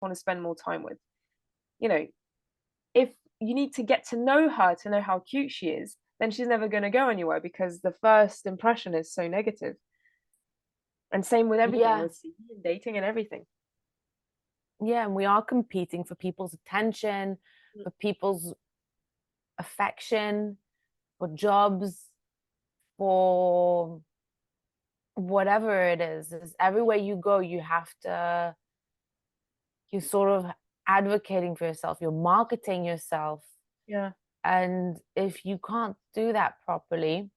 want to spend more time with. You know, if you need to get to know her to know how cute she is, then she's never going to go anywhere because the first impression is so negative. And same with everything, Yeah. with CV and dating and everything. Yeah, and we are competing for people's attention, Mm. for people's affection, for jobs, for whatever it is everywhere you go, you're sort of advocating for yourself, you're marketing yourself. Yeah. And if you can't do that properly,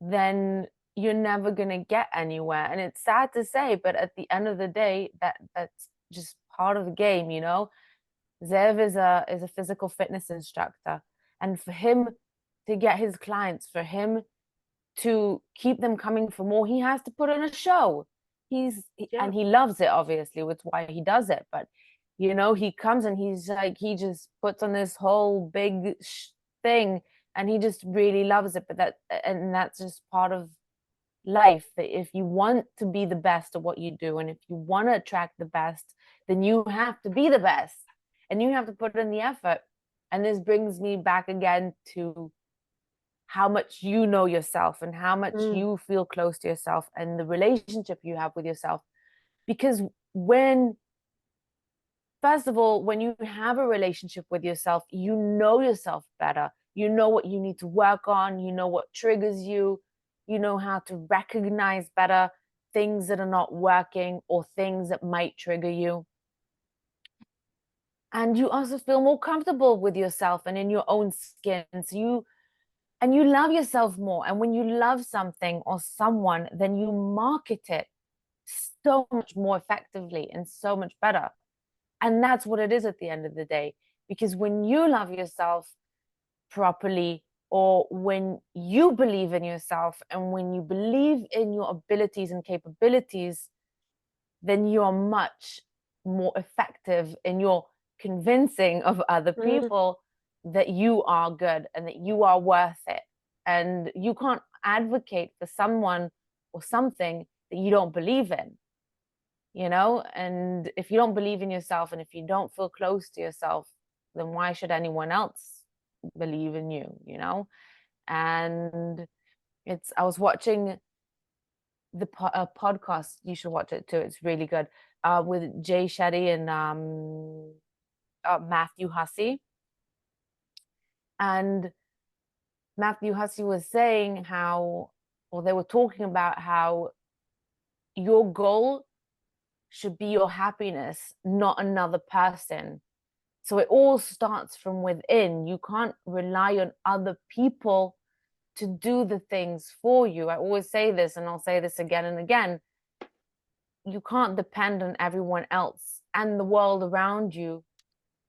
then you're never going to get anywhere. And it's sad to say, but at the end of the day, that's just part of the game, you know. Zev is a physical fitness instructor, and for him to get his clients, for him to keep them coming for more, he has to put on a show. Yeah. And he loves it, obviously, which why he does it. But you know, he comes and he's like, he just puts on this whole big thing, and he just really loves it. But that's just part of life. That if you want to be the best at what you do, and if you want to attract the best, then you have to be the best, and you have to put in the effort. And this brings me back again to how much you know yourself and how much Mm. you feel close to yourself and the relationship you have with yourself. Because when, first of all, when you have a relationship with yourself, you know yourself better. You know what you need to work on, you know what triggers you know how to recognize better things that are not working or things that might trigger you. And you also feel more comfortable with yourself and in your own skin. So you love yourself more. And when you love something or someone, then you market it so much more effectively and so much better. And that's what it is at the end of the day. Because when you love yourself properly, or when you believe in yourself and when you believe in your abilities and capabilities, then you're much more effective in your convincing of other Mm. people that you are good and that you are worth it. And you can't advocate for someone or something that you don't believe in, you know? And if you don't believe in yourself and if you don't feel close to yourself, then why should anyone else believe in you, you know? And I was watching podcast. You should watch it too. It's really good. With Jay Shetty and Matthew Hussey. And Matthew Hussey was saying how, or they were talking about how your goal should be your happiness, not another person. So it all starts from within. You can't rely on other people to do the things for you. I always say this, and I'll say this again and again. You can't depend on everyone else and the world around you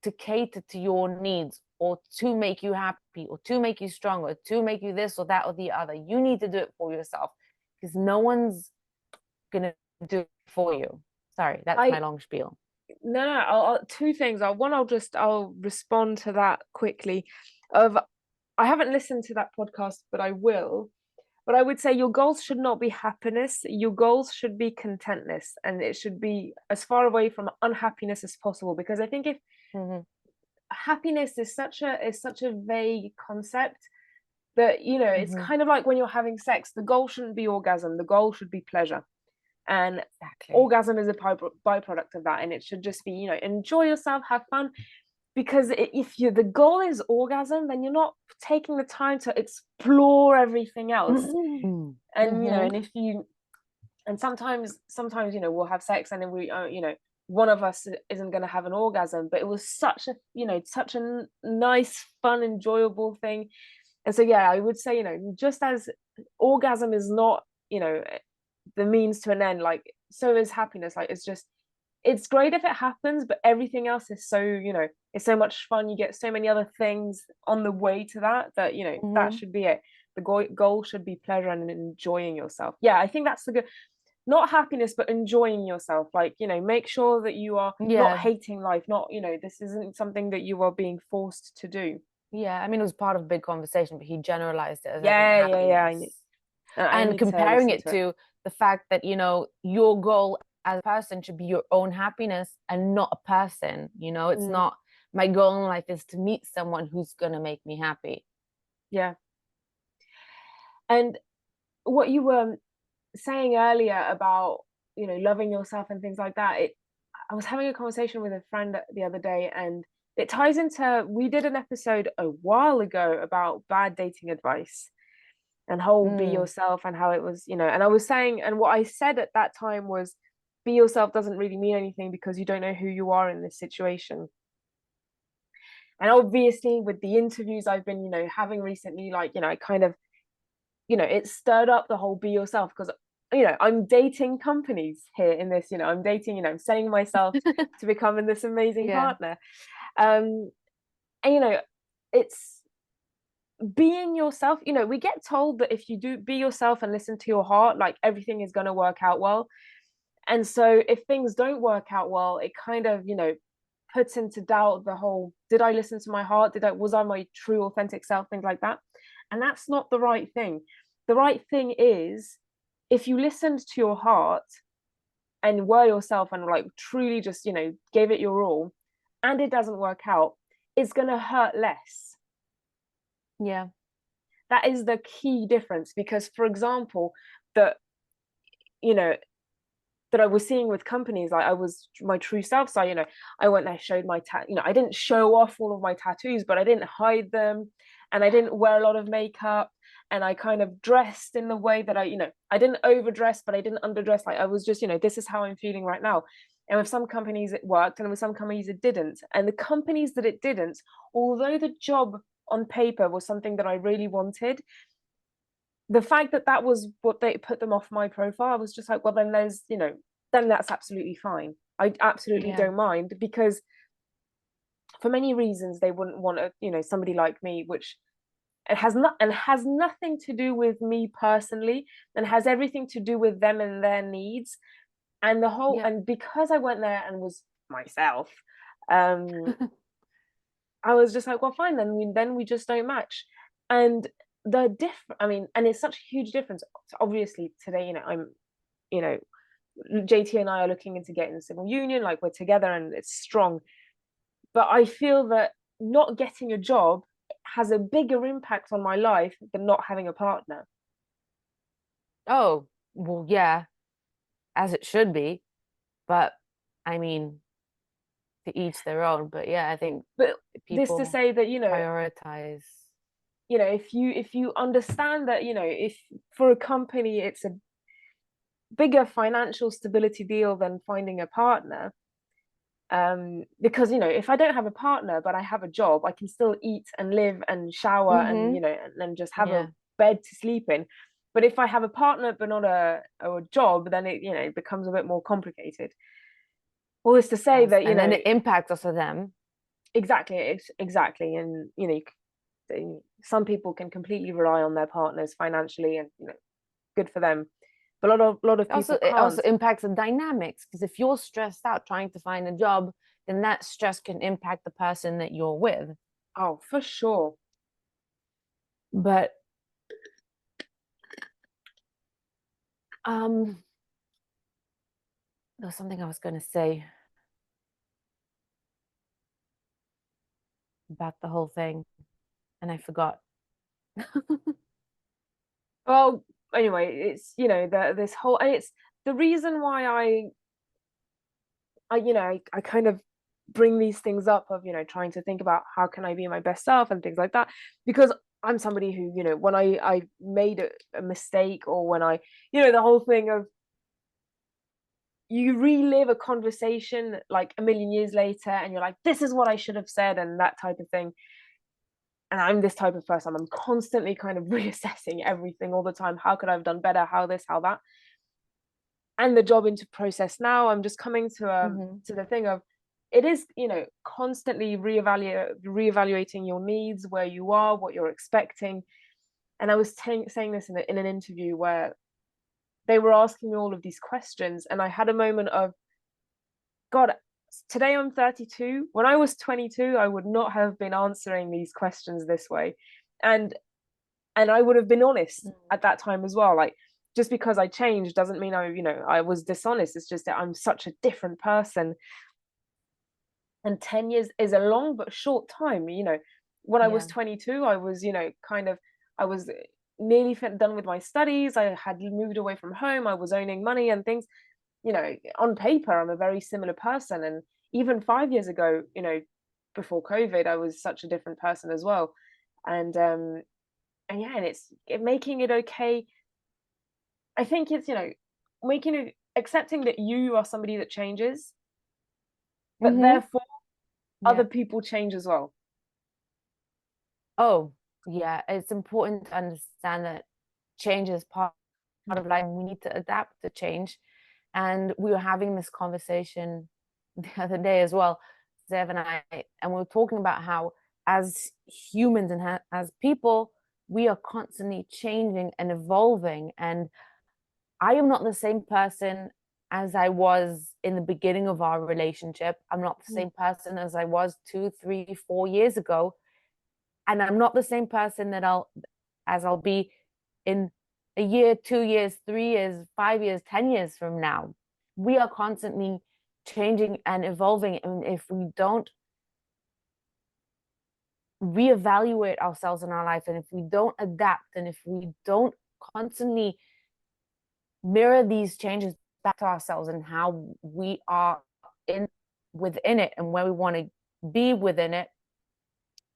to cater to your needs or to make you happy or to make you strong or to make you this or that or the other. You need to do it for yourself because no one's gonna do it for you. Sorry, that's my I long spiel. No, no. Two things. I'll respond to that quickly. Of I haven't listened to that podcast, but I will. But I would say your goals should not be happiness. Your goals should be contentness, and it should be as far away from unhappiness as possible. Because I think if Mm-hmm. happiness is such a vague concept that it's Mm-hmm. kind of like when you're having sex. The goal shouldn't be orgasm. The goal should be pleasure, and Exactly. orgasm is a byproduct of that. And it should just be enjoy yourself, have fun. Because if the goal is orgasm, then you're not taking the time to explore everything else. Mm-hmm. And Mm-hmm. and if you and sometimes we'll have sex, and then we one of us isn't going to have an orgasm, but it was such a nice, fun, enjoyable thing. And so yeah, I would say just as orgasm is not the means to an end, like so is happiness. Like it's great if it happens, but everything else is so it's so much fun. You get so many other things on the way to that that Mm-hmm. should be it. The goal should be pleasure and enjoying yourself. Yeah, I think that's the good, not happiness, but enjoying yourself. Like make sure that you are not Yeah. hating life, not this isn't something that you are being forced to do. Yeah. I mean, it was part of a big conversation, but he generalized it as having Yeah, happiness I and need to comparing listen it to it. to the fact that, you know, your goal as a person should be your own happiness and not a person. It's Mm, not my goal in life is to meet someone who's gonna make me happy. yeah. And what you were saying earlier about, loving yourself and things like that, I was having a conversation with a friend the other day, and it ties into, we did an episode a while ago about bad dating advice and whole be Mm, yourself, and how it was, and I was saying, and what I said at that time was, be yourself doesn't really mean anything because you don't know who you are in this situation. And obviously with the interviews I've been, having recently, like, I kind of, it stirred up the whole be yourself, because I'm dating companies here in this, I'm dating, I'm selling myself to becoming this amazing yeah, partner. And it's being yourself. We get told that if you do be yourself and listen to your heart, like, everything is going to work out well. And so if things don't work out well, it kind of, puts into doubt the whole, did I listen to my heart, was I my true authentic self, things like that. And that's not the right thing. The right thing is, if you listened to your heart and were yourself and, like, truly just, gave it your all, and it doesn't work out, it's going to hurt less. yeah, That is the key difference. Because, for example, that you know that I was seeing with companies, like, I was my true self. So, I went there, showed my I didn't show off all of my tattoos, but I didn't hide them, and I didn't wear a lot of makeup, and I kind of dressed in the way that I didn't overdress, but I didn't underdress. Like, I was just, this is how I'm feeling right now. And with some companies it worked, and with some companies it didn't. And the companies that it didn't, although the job on paper was something that I really wanted, the fact that that was what they put them off my profile, I was just like, well, then then that's absolutely fine. I absolutely yeah, don't mind, because for many reasons they wouldn't want somebody like me, which has nothing to do with me personally, and has everything to do with them and their needs. And yeah. because I went there and was myself, um I was just like, well, fine, then we just don't match. And and it's such a huge difference. Obviously today, you know JT and I are looking into getting a civil union, like, we're together and it's strong. But I feel that not getting a job has a bigger impact on my life than not having a partner. Oh, well, yeah, as it should be. But I mean, to each their own. But yeah, I think But this to people say that, prioritize. if you understand that, if for a company it's a bigger financial stability deal than finding a partner, because, if I don't have a partner but I have a job, I can still eat and live and shower, and Mm-hmm. and just have a Yeah. bed to sleep in. But if I have a partner but not a job, then it becomes a bit more complicated. All this to say Does. that, And then it impacts also them. exactly. And some people can completely rely on their partners financially, and good for them. But a lot of Also, people it also can't. impacts the dynamics because if you're stressed out trying to find a job, then that stress can impact the person that you're with. Oh, for sure. But um, there was something I was going to say about the whole thing, and I forgot. Well, anyway, it's this whole, and it's the reason why I kind of bring these things up of, trying to think about how can I be my best self and things like that, because I'm somebody who, when I made a mistake, or when I, the whole thing of, you relive a conversation like a million years later, and you're like, this is what I should have said, and that type of thing. And I'm this type of person, I'm constantly kind of reassessing everything all the time. How could I have done better? How this, how that. And the job into process now, I'm just coming Mm-hmm. to the thing of, it is, constantly reevaluating your needs, where you are, what you're expecting. And I was saying this in an interview where they were asking me all of these questions, and I had a moment of, God, today I'm 32. When I was 22, I would not have been answering these questions this way. And I would have been honest at that time as well. Like, just because I changed doesn't mean I was dishonest. It's just that I'm such a different person. And 10 years is a long but short time. When I was Yeah. 22, I was, kind of, I was nearly done with my studies. I had moved away from home. I was owning money and things. On paper, I'm a very similar person. And even 5 years ago, before COVID, I was such a different person as well. And yeah, and making it okay. I think it's, making it accepting that you are somebody that changes, but Mm-hmm. therefore other Yeah. people change as well. Oh, yeah. It's important to understand that change is part of life, and we need to adapt to change. And we were having this conversation the other day as well, Zev and I, and we were talking about how, as humans and as people, we are constantly changing and evolving. And I am not the same person as I was in the beginning of our relationship. I'm not the Mm, same person as I was 2, 3, 4 years ago. And I'm not the same person I'll be in a year, 2 years, 3 years, 5 years, 10 years from now. We are constantly changing and evolving. And if we don't reevaluate ourselves in our life, and if we don't adapt, and if we don't constantly mirror these changes back to ourselves and how we are in within it and where we want to be within it,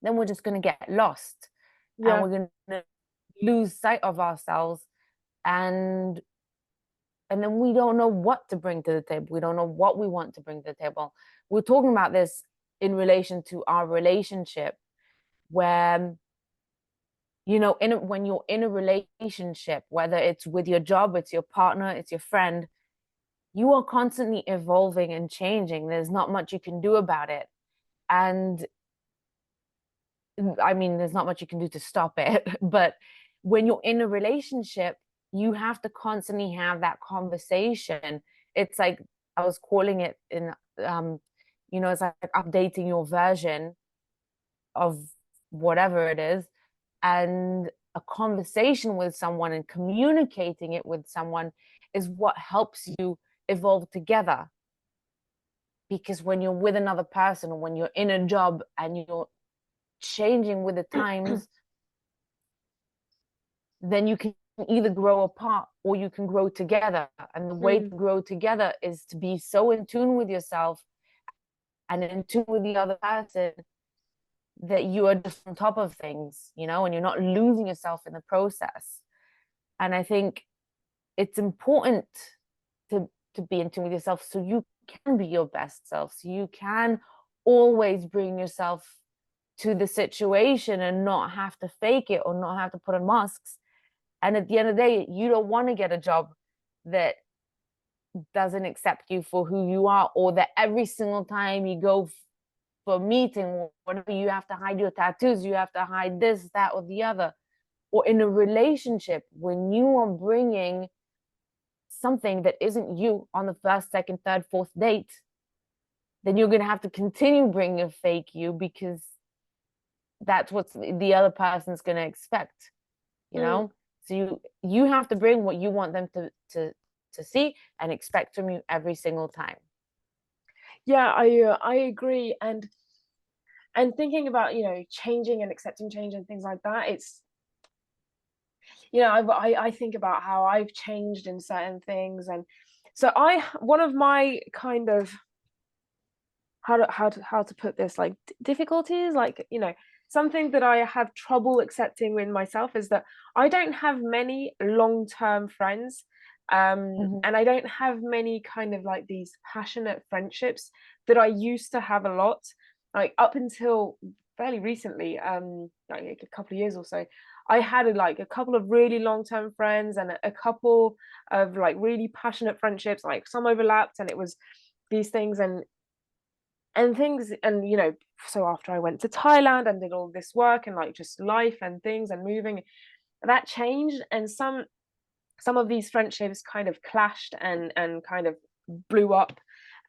then we're just going to get lost, and yeah. we're going to lose sight of ourselves, and then we don't know what to bring to the table. We don't know what we want to bring to the table. We're talking about this in relation to our relationship, where when you're in a relationship, whether it's with your job, it's your partner, it's your friend, you are constantly evolving and changing. There's not much you can do about it. And I mean, there's not much you can do to stop it. But when you're in a relationship, you have to constantly have that conversation. It's like, I was calling it it's like updating your version of whatever it is. And a conversation with someone and communicating it with someone is what helps you evolve together. Because when you're with another person, or when you're in a job and you're changing with the times, then you can either grow apart or you can grow together. And the way to Mm, grow together is to be so in tune with yourself and in tune with the other person, that you are just on top of things, and you're not losing yourself in the process. And I think it's important to be in tune with yourself, so you can be your best self, so you can always bring yourself to the situation and not have to fake it or not have to put on masks. And at the end of the day, you don't want to get a job that doesn't accept you for who you are, or that every single time you go for a meeting or whatever, you have to hide your tattoos, you have to hide this, that, or the other. Or in a relationship, when you are bringing something that isn't you on the first, second, third, fourth date, then you're going to have to continue bringing a fake you, because that's what the other person's going to expect, you mm. know so you have to bring what you want them to see and expect from you every single time. Yeah, I agree. And thinking about, changing and accepting change and things like that, it's, I think about how I've changed in certain things. And so one of my kind of, how to put this, like, difficulties, like, something that I have trouble accepting with myself is that I don't have many long-term friends. Mm-hmm. And I don't have many kind of like these passionate friendships that I used to have a lot, like up until fairly recently, like a couple of years or so. I had like a couple of really long-term friends and a couple of like really passionate friendships, like some overlapped, and it was these things. And things, and so after I went to Thailand and did all this work and like just life and things and moving, that changed. And some of these friendships kind of clashed and kind of blew up,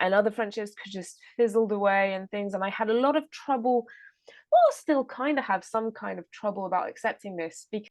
and other friendships could just fizzled away and things. And I had a lot of trouble, well, still kind of have some kind of trouble about accepting this, because